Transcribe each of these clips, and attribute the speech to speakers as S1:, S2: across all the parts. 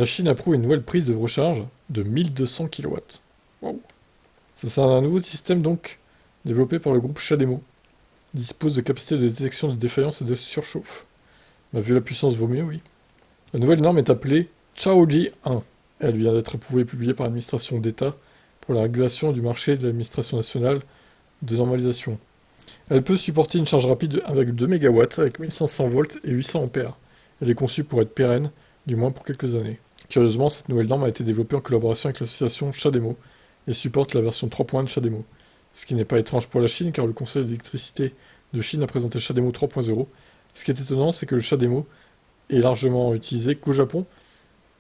S1: La Chine approuve une nouvelle prise de recharge de 1200 kW. Wow. Ça, c'est un nouveau système donc développé par le groupe Chademo. Il dispose de capacités de détection de défaillance et de surchauffe. Bah, vu la puissance, vaut mieux, oui. La nouvelle norme est appelée Chaoji 1. Elle vient d'être approuvée et publiée par l'administration d'État pour la régulation du marché de l'administration nationale de normalisation. Elle peut supporter une charge rapide de 1,2 MW avec 1500 volts et 800 ampères. Elle est conçue pour être pérenne, du moins pour quelques années. Curieusement, cette nouvelle norme a été développée en collaboration avec l'association Chademo et supporte la version 3.1 de Chademo. Ce qui n'est pas étrange pour la Chine car le Conseil d'électricité de Chine a présenté Chademo 3.0. Ce qui est étonnant, c'est que le Chademo est largement utilisé qu'au Japon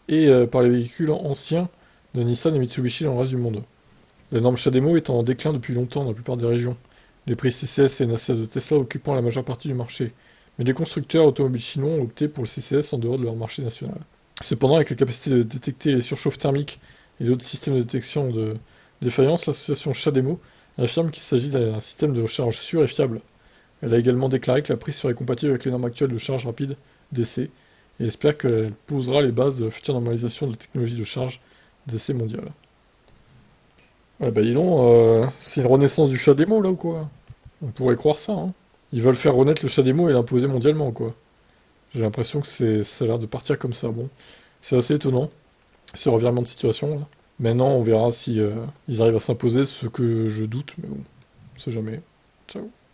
S1: et par les véhicules anciens de Nissan et Mitsubishi dans le reste du monde. La norme Chademo est en déclin depuis longtemps dans la plupart des régions, les prix CCS et NACS de Tesla occupant la majeure partie du marché. Mais les constructeurs automobiles chinois ont opté pour le CCS en dehors de leur marché national. Cependant, avec la capacité de détecter les surchauffes thermiques et d'autres systèmes de détection de défaillance, l'association Chademo affirme qu'il s'agit d'un système de recharge sûr et fiable. Elle a également déclaré que la prise serait compatible avec les normes actuelles de charge rapide DC et espère qu'elle posera les bases de la future normalisation de la technologie de charge DC mondiale. Ouais bah dis donc, c'est une renaissance du chat démo là ou quoi? On pourrait croire ça, hein. Ils veulent faire renaître le chat démo et l'imposer mondialement, quoi. J'ai l'impression que ça a l'air de partir comme ça, bon. C'est assez étonnant, ce revirement de situation là. Maintenant, on verra si ils arrivent à s'imposer, ce que je doute, mais bon, on sait jamais. Ciao.